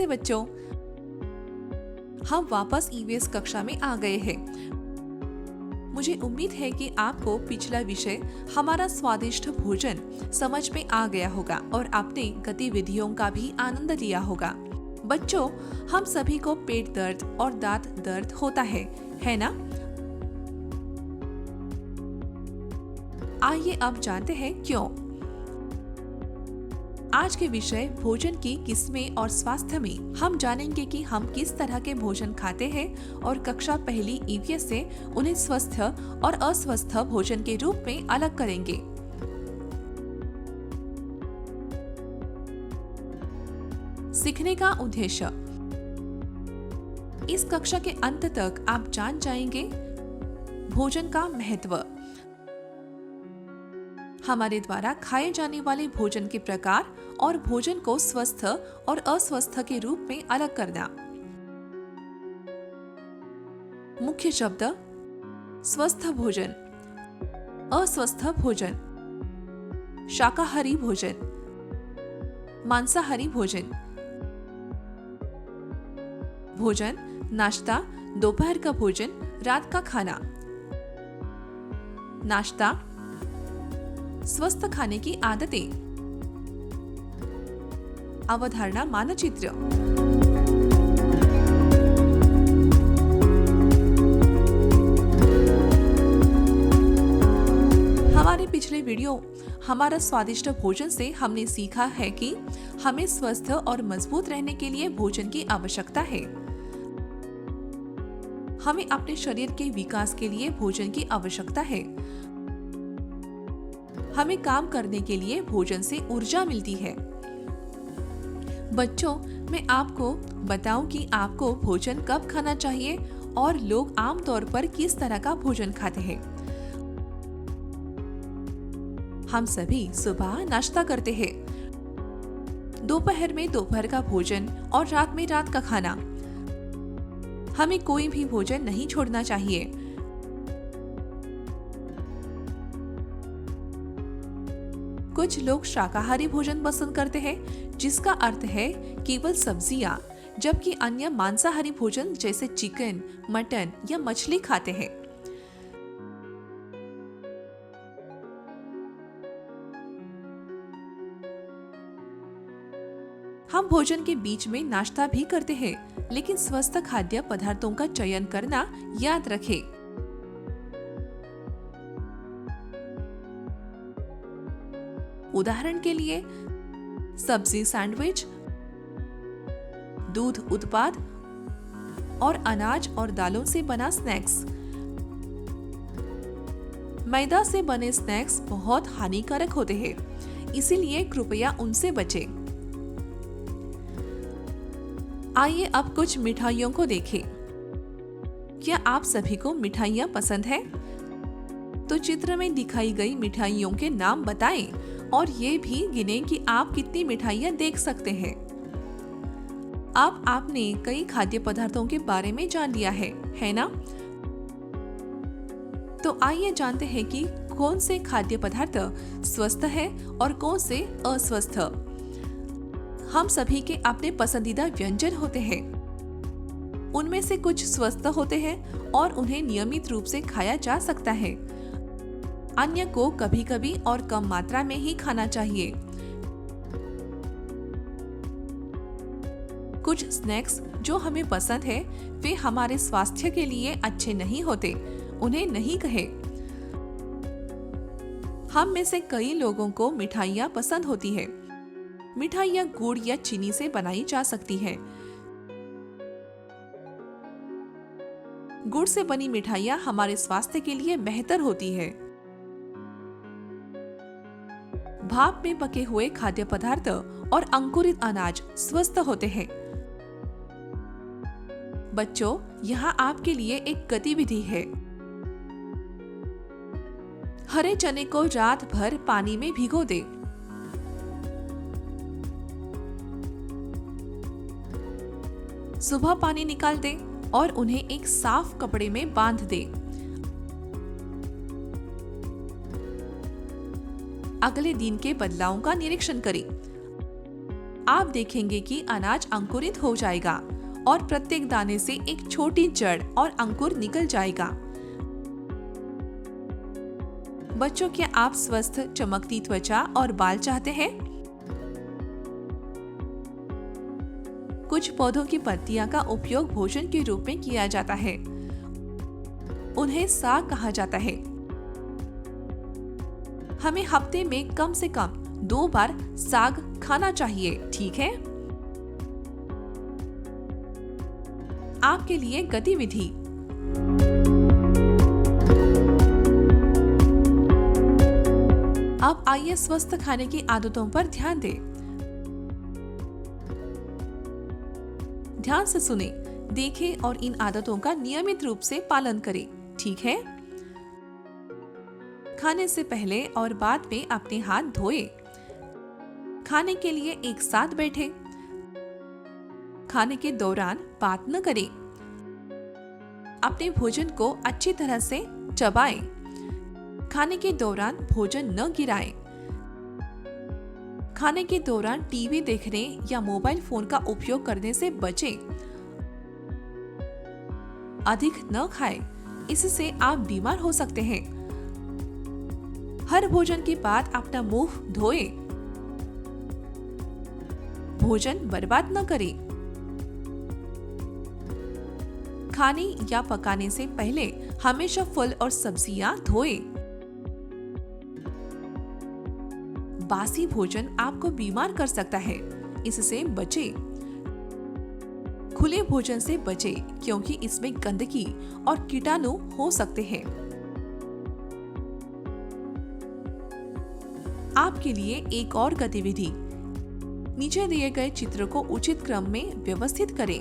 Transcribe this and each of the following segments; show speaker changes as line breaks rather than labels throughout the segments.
नमस्ते बच्चों, हम वापस ईवीएस कक्षा में आ गए हैं। मुझे उम्मीद है कि आपको पिछला विषय हमारा स्वादिष्ट भोजन समझ में आ गया होगा और आपने गतिविधियों का भी आनंद लिया होगा। बच्चों, हम सभी को पेट दर्द और दांत दर्द होता है ना? आइए अब जानते हैं क्यों। आज के विषय भोजन की किस्में और स्वास्थ्य में हम जानेंगे कि हम किस तरह के भोजन खाते हैं और कक्षा पहली ईवीएस से उन्हें स्वस्थ और अस्वस्थ भोजन के रूप में अलग करेंगे। सीखने का उद्देश्य। इस कक्षा के अंत तक आप जान जाएंगे भोजन का महत्व, हमारे द्वारा खाए जाने वाले भोजन के प्रकार और भोजन को स्वस्थ और अस्वस्थ के रूप में अलग करना। मुख्य शब्द: स्वस्थ भोजन, अस्वस्थ भोजन, शाकाहारी भोजन, मांसाहारी भोजन। भोजन: नाश्ता, दोपहर का भोजन, रात का खाना। नाश्ता: स्वस्थ खाने की आदतें। अवधारणा मानचित्र। हमारे पिछले वीडियो हमारा स्वादिष्ट भोजन से हमने सीखा है कि हमें स्वस्थ और मजबूत रहने के लिए भोजन की आवश्यकता है। हमें अपने शरीर के विकास के लिए भोजन की आवश्यकता है। हमें काम करने के लिए भोजन से ऊर्जा मिलती है। बच्चों, मैं आपको बताऊं कि आपको भोजन कब खाना चाहिए और लोग आमतौर पर किस तरह का भोजन खाते हैं। हम सभी सुबह नाश्ता करते हैं, दोपहर में दोपहर का भोजन और रात में रात का खाना। हमें कोई भी भोजन नहीं छोड़ना चाहिए। कुछ लोग शाकाहारी भोजन पसंद करते हैं, जिसका अर्थ है केवल सब्जियां, जबकि अन्य मांसाहारी भोजन जैसे चिकन, मटन या मछली खाते हैं। हम भोजन के बीच में नाश्ता भी करते हैं, लेकिन स्वस्थ खाद्य पदार्थों का चयन करना याद रखें। उदाहरण के लिए सब्जी सैंडविच, दूध उत्पाद और अनाज और दालों से बना स्नैक्स। मैदा से बने स्नैक्स बहुत हानिकारक होते हैं, इसीलिए कृपया उनसे बचें। आइए अब कुछ मिठाइयों को देखें। क्या आप सभी को मिठाइयाँ पसंद है? तो चित्र में दिखाई गई मिठाइयों के नाम बताएं और ये भी गिनें कि आप कितनी मिठाइयाँ देख सकते हैं। अब आपने कई खाद्य पदार्थों के बारे में जान लिया है ना? तो आइए जानते हैं कि कौन से खाद्य पदार्थ स्वस्थ है और कौन से अस्वस्थ। हम सभी के अपने पसंदीदा व्यंजन होते हैं। उनमें से कुछ स्वस्थ होते हैं और उन्हें नियमित रूप से खाया जा सकता है। अन्य को कभी कभी और कम मात्रा में ही खाना चाहिए। कुछ स्नैक्स जो हमें पसंद है, वे हमारे स्वास्थ्य के लिए अच्छे नहीं होते, उन्हें नहीं कहें। हम में से कई लोगों को मिठाइयाँ पसंद होती है। मिठाइयाँ गुड़ या चीनी से बनाई जा सकती है। गुड़ से बनी मिठाइयाँ हमारे स्वास्थ्य के लिए बेहतर होती है। भाप में पके हुए खाद्य पदार्थ और अंकुरित अनाज स्वस्थ होते हैं। बच्चों, यहाँ आपके लिए एक गतिविधि है। हरे चने को रात भर पानी में भिगो दें। सुबह पानी निकाल दें और उन्हें एक साफ कपड़े में बांध दें। अगले दिन के बदलावों का निरीक्षण करें। आप देखेंगे कि अनाज अंकुरित हो जाएगा और प्रत्येक दाने से एक छोटी जड़ और अंकुर निकल जाएगा। बच्चों, क्या आप स्वस्थ चमकती त्वचा और बाल चाहते हैं? कुछ पौधों की पत्तियां का उपयोग भोजन के रूप में किया जाता है। उन्हें साग कहा जाता है। हमें हफ्ते में कम से कम 2 बार साग खाना चाहिए, ठीक है? आपके लिए गतिविधि। अब आइए स्वस्थ खाने की आदतों पर ध्यान दें। ध्यान से सुने, देखें और इन आदतों का नियमित रूप से पालन करें, ठीक है? खाने से पहले और बाद में अपने हाथ धोएं। खाने के लिए एक साथ बैठें। खाने के दौरान बात न करें। अपने भोजन को अच्छी तरह से चबाएं। खाने के दौरान भोजन न गिराएं। खाने के दौरान टीवी देखने या मोबाइल फोन का उपयोग करने से बचें। अधिक न खाएं, इससे आप बीमार हो सकते हैं। हर भोजन के बाद अपना मुंह धोएं। भोजन बर्बाद न करें। खाने या पकाने से पहले हमेशा फल और सब्जियां धोएं। बासी भोजन आपको बीमार कर सकता है, इससे बचें। खुले भोजन से बचें क्योंकि इसमें गंदगी और कीटाणु हो सकते हैं। आपके लिए एक और गतिविधि। नीचे दिए गए चित्र को उचित क्रम में व्यवस्थित करें।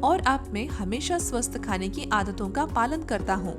और अब मैं हमेशा स्वस्थ खाने की आदतों का पालन करता हूँ।